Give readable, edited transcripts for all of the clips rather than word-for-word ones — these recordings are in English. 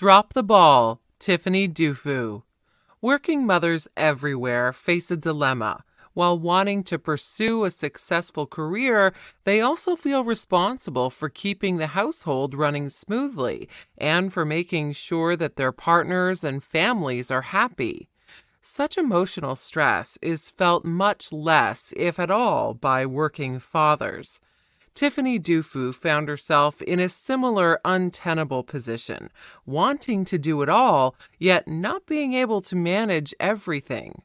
Drop the ball, Tiffany Dufu. Working mothers everywhere face a dilemma. While wanting to pursue a successful career, they also feel responsible for keeping the household running smoothly and for making sure that their partners and families are happy. Such emotional stress is felt much less, if at all, by working fathers. Tiffany Dufu found herself in a similar untenable position, wanting to do it all, yet not being able to manage everything.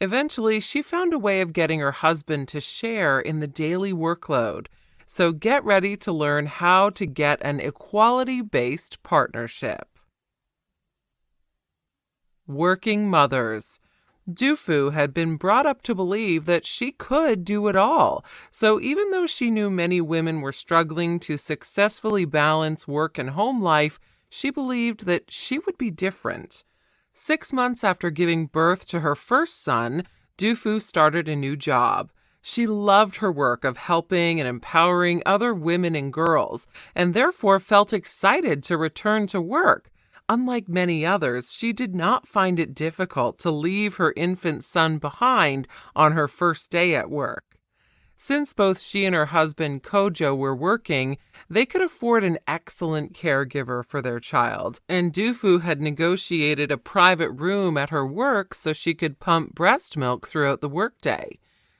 Eventually, she found a way of getting her husband to share in the daily workload. So get ready to learn how to get an equality-based partnership. Working mothers. Dufu had been brought up to believe that she could do it all, so even though she knew many women were struggling to successfully balance work and home life, she believed that she would be different. 6 months after giving birth to her first son, Dufu started a new job. She loved her work of helping and empowering other women and girls, and therefore felt excited to return to work. Unlike many others, she did not find it difficult to leave her infant son behind on her first day at work. Since both she and her husband Kojo were working, they could afford an excellent caregiver for their child, and Dufu had negotiated a private room at her work so she could pump breast milk throughout the workday.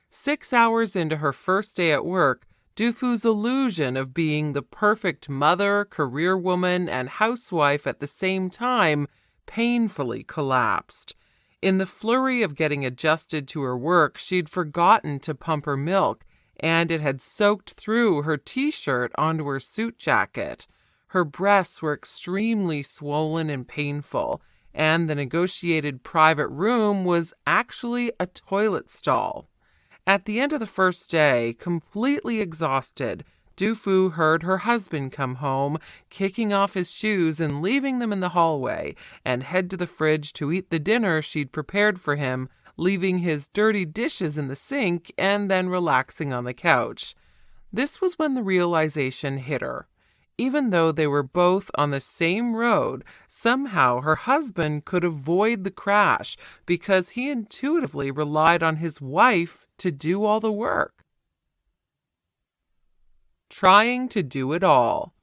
6 hours into her first day at work, Dufu's illusion of being the perfect mother, career woman, and housewife at the same time painfully collapsed. In the flurry of getting adjusted to her work, she'd forgotten to pump her milk, and it had soaked through her t-shirt onto her suit jacket. Her breasts were extremely swollen and painful, and the negotiated private room was actually a toilet stall. At the end of the first day, completely exhausted, Dufu heard her husband come home, kicking off his shoes and leaving them in the hallway, and head to the fridge to eat the dinner she'd prepared for him, leaving his dirty dishes in the sink and then relaxing on the couch. This was when the realization hit her. Even though they were both on the same road, somehow her husband could avoid the crash because he intuitively relied on his wife to do all the work. Trying to do it all.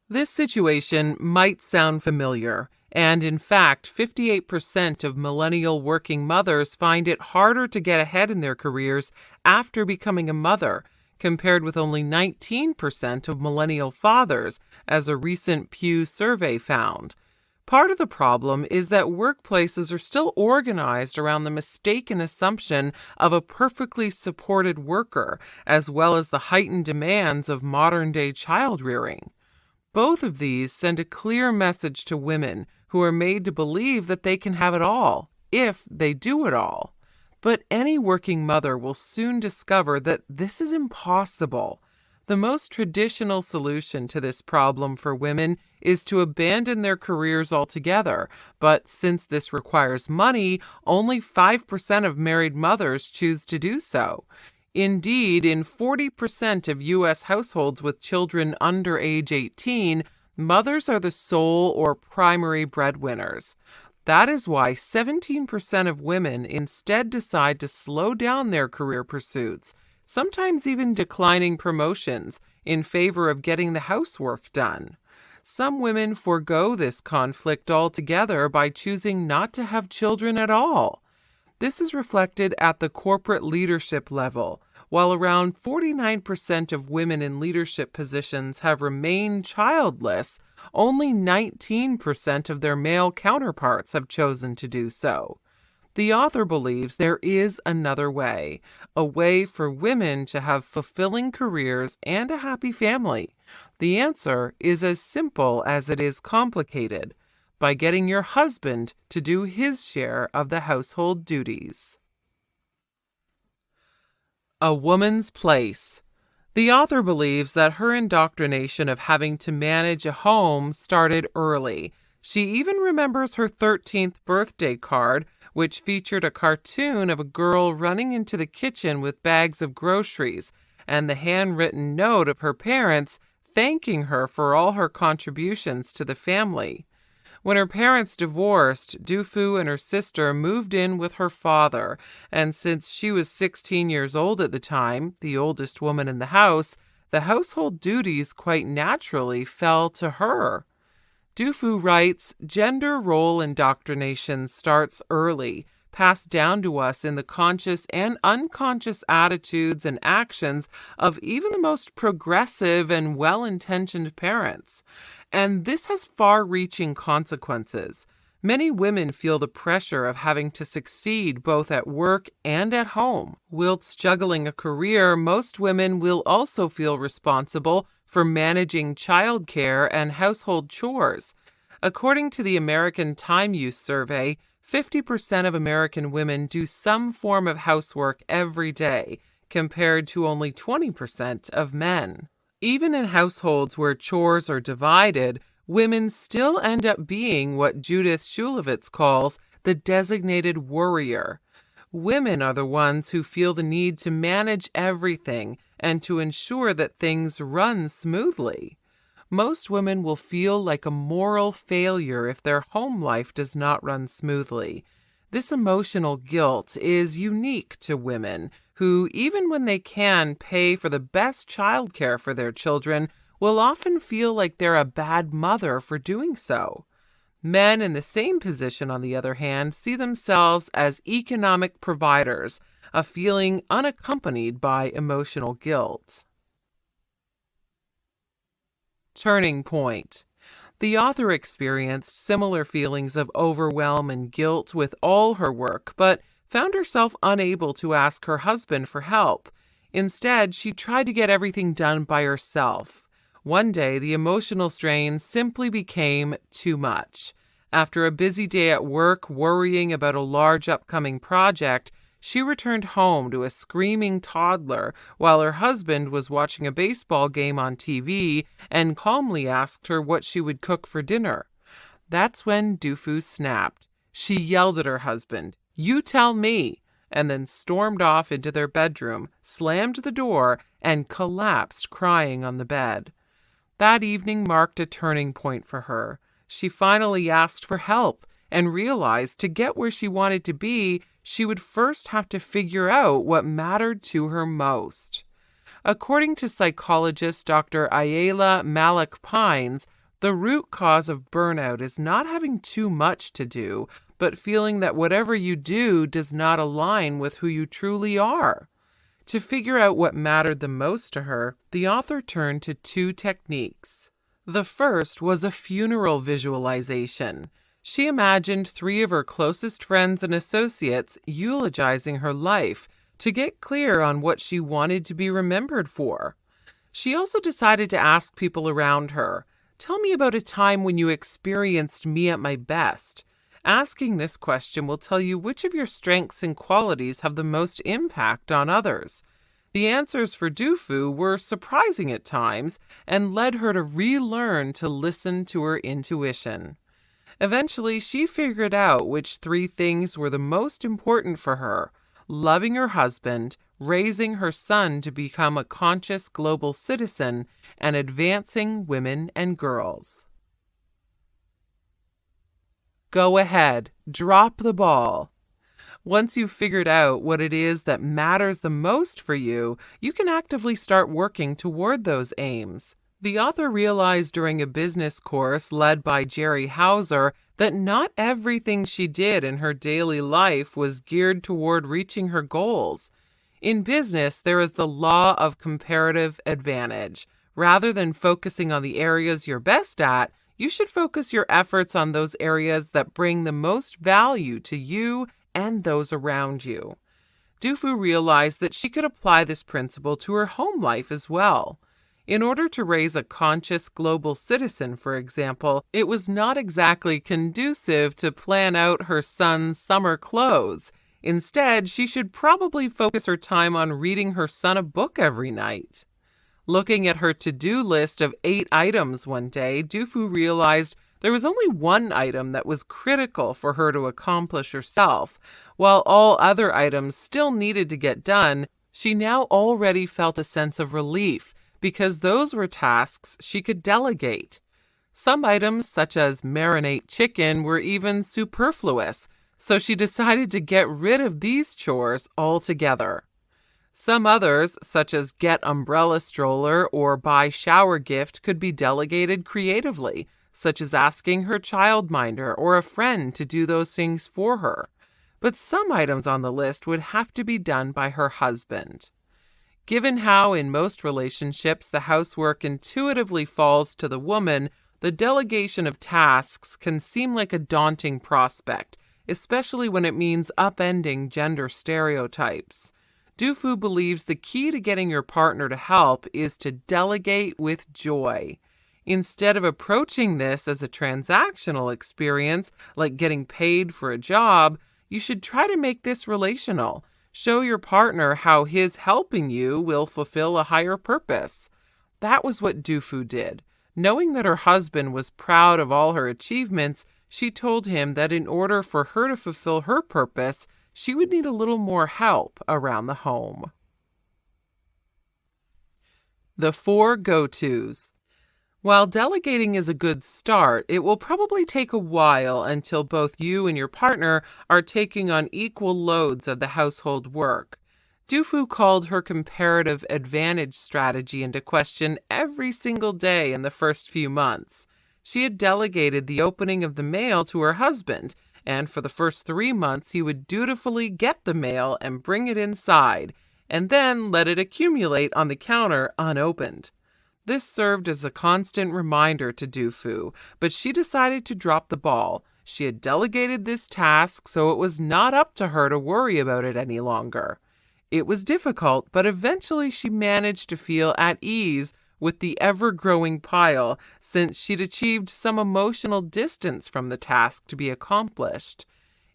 This situation might sound familiar, and in fact, 58% of millennial working mothers find it harder to get ahead in their careers after becoming a mother, compared with only 19% of millennial fathers, as a recent Pew survey found. Part of the problem is that workplaces are still organized around the mistaken assumption of a perfectly supported worker, as well as the heightened demands of modern-day child-rearing. Both of these send a clear message to women who are made to believe that they can have it all, if they do it all. But any working mother will soon discover that this is impossible. The most traditional solution to this problem for women is to abandon their careers altogether, but since this requires money, only 5% of married mothers choose to do so. Indeed, in 40% of U.S. households with children under age 18, mothers are the sole or primary breadwinners. That is why 17% of women instead decide to slow down their career pursuits, sometimes even declining promotions in favor of getting the housework done. Some women forego this conflict altogether by choosing not to have children at all. This is reflected at the corporate leadership level. While around 49% of women in leadership positions have remained childless, only 19% of their male counterparts have chosen to do so. The author believes there is another way, a way for women to have fulfilling careers and a happy family. The answer is as simple as it is complicated, by getting your husband to do his share of the household duties. A woman's place. The author believes that her indoctrination of having to manage a home started early. She even remembers her 13th birthday card, which featured a cartoon of a girl running into the kitchen with bags of groceries, and the handwritten note of her parents thanking her for all her contributions to the family. When her parents divorced, Dufu and her sister moved in with her father, and since she was 16 years old at the time, the oldest woman in the household duties quite naturally fell to her. Dufu writes, gender role indoctrination starts early, passed down to us in the conscious and unconscious attitudes and actions of even the most progressive and well-intentioned parents. And this has far-reaching consequences. Many women feel the pressure of having to succeed both at work and at home. Whilst juggling a career, most women will also feel responsible for managing childcare and household chores. According to the American Time Use Survey, 50% of American women do some form of housework every day, compared to only 20% of men. Even in households where chores are divided, women still end up being what Judith Shulevitz calls the designated worrier. Women are the ones who feel the need to manage everything and to ensure that things run smoothly. Most women will feel like a moral failure if their home life does not run smoothly. This emotional guilt is unique to women who, even when they can pay for the best childcare for their children, will often feel like they're a bad mother for doing so. Men in the same position, on the other hand, see themselves as economic providers, a feeling unaccompanied by emotional guilt. Turning point. The author experienced similar feelings of overwhelm and guilt with all her work, but found herself unable to ask her husband for help. Instead, she tried to get everything done by herself. One day, the emotional strain simply became too much. After a busy day at work, worrying about a large upcoming project, she returned home to a screaming toddler while her husband was watching a baseball game on TV and calmly asked her what she would cook for dinner. That's when Dufu snapped. She yelled at her husband, "You tell me," and then stormed off into their bedroom, slammed the door, and collapsed crying on the bed. That evening marked a turning point for her. She finally asked for help and realized to get where she wanted to be, she would first have to figure out what mattered to her most. According to psychologist Dr. Ayala Malik-Pines, the root cause of burnout is not having too much to do, but feeling that whatever you do does not align with who you truly are. To figure out what mattered the most to her, the author turned to two techniques. The first was a funeral visualization. She imagined 3 of her closest friends and associates eulogizing her life to get clear on what she wanted to be remembered for. She also decided to ask people around her, "Tell me about a time when you experienced me at my best." Asking this question will tell you which of your strengths and qualities have the most impact on others. The answers for Dufu were surprising at times and led her to relearn to listen to her intuition. Eventually, she figured out which 3 things were the most important for her: loving her husband, raising her son to become a conscious global citizen, and advancing women and girls. Go ahead, drop the ball. Once you've figured out what it is that matters the most for you, you can actively start working toward those aims. The author realized during a business course led by Jerry Hauser that not everything she did in her daily life was geared toward reaching her goals. In business, there is the law of comparative advantage. Rather than focusing on the areas you're best at, you should focus your efforts on those areas that bring the most value to you and those around you. Dufu realized that she could apply this principle to her home life as well. In order to raise a conscious global citizen, for example, it was not exactly conducive to plan out her son's summer clothes. Instead, she should probably focus her time on reading her son a book every night. Looking at her to-do list of 8 items one day, Dufu realized there was only one item that was critical for her to accomplish herself. While all other items still needed to get done, she now already felt a sense of relief because those were tasks she could delegate. Some items, such as marinate chicken, were even superfluous, so she decided to get rid of these chores altogether. Some others, such as get umbrella stroller or buy shower gift, could be delegated creatively, such as asking her childminder or a friend to do those things for her. But some items on the list would have to be done by her husband. Given how in most relationships the housework intuitively falls to the woman, the delegation of tasks can seem like a daunting prospect, especially when it means upending gender stereotypes. Dufu believes the key to getting your partner to help is to delegate with joy. Instead of approaching this as a transactional experience, like getting paid for a job, you should try to make this relational. Show your partner how his helping you will fulfill a higher purpose. That was what Dufu did. Knowing that her husband was proud of all her achievements, she told him that in order for her to fulfill her purpose, she would need a little more help around the home. The 4 go-tos. While delegating is a good start, it will probably take a while until both you and your partner are taking on equal loads of the household work. Dufu called her comparative advantage strategy into question every single day in the first few months. She had delegated the opening of the mail to her husband, and for the first 3 months he would dutifully get the mail and bring it inside, and then let it accumulate on the counter unopened. This served as a constant reminder to Dufu, but she decided to drop the ball. She had delegated this task, so it was not up to her to worry about it any longer. It was difficult, but eventually she managed to feel at ease with the ever-growing pile, since she'd achieved some emotional distance from the task to be accomplished.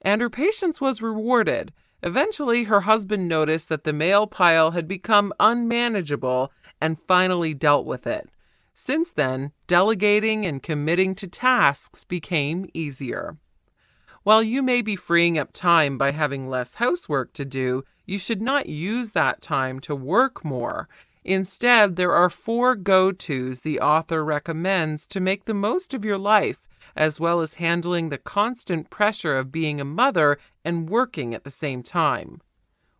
And her patience was rewarded. Eventually, her husband noticed that the mail pile had become unmanageable and finally dealt with it. Since then, delegating and committing to tasks became easier. While you may be freeing up time by having less housework to do, you should not use that time to work more. Instead, there are 4 go-tos the author recommends to make the most of your life, as well as handling the constant pressure of being a mother and working at the same time.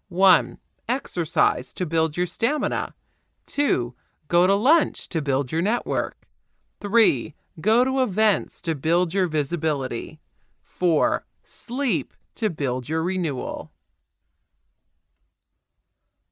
1. Exercise to build your stamina. 2. Go to lunch to build your network. 3. Go to events to build your visibility. 4. Sleep to build your renewal.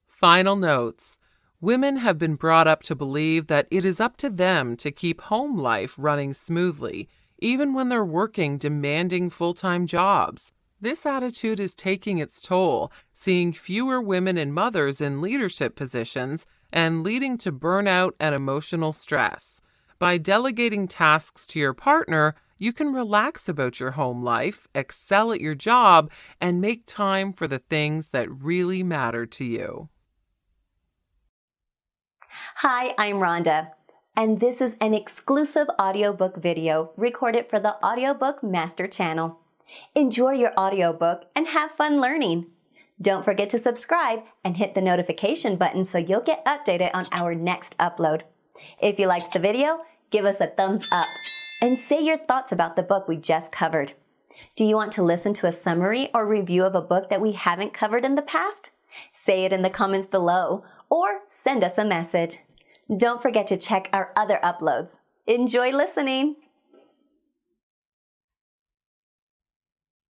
Final notes. Women have been brought up to believe that it is up to them to keep home life running smoothly, even when they're working demanding full-time jobs. This attitude is taking its toll, seeing fewer women and mothers in leadership positions and leading to burnout and emotional stress. By delegating tasks to your partner, you can relax about your home life, excel at your job, and make time for the things that really matter to you. Hi, I'm Rhonda, and this is an exclusive audiobook video recorded for the Audiobook Master channel. Enjoy your audiobook and have fun learning. Don't forget to subscribe and hit the notification button so you'll get updated on our next upload. If you liked the video, give us a thumbs up and say your thoughts about the book we just covered. Do you want to listen to a summary or review of a book that we haven't covered in the past? Say it in the comments below or send us a message. Don't forget to check our other uploads. Enjoy listening!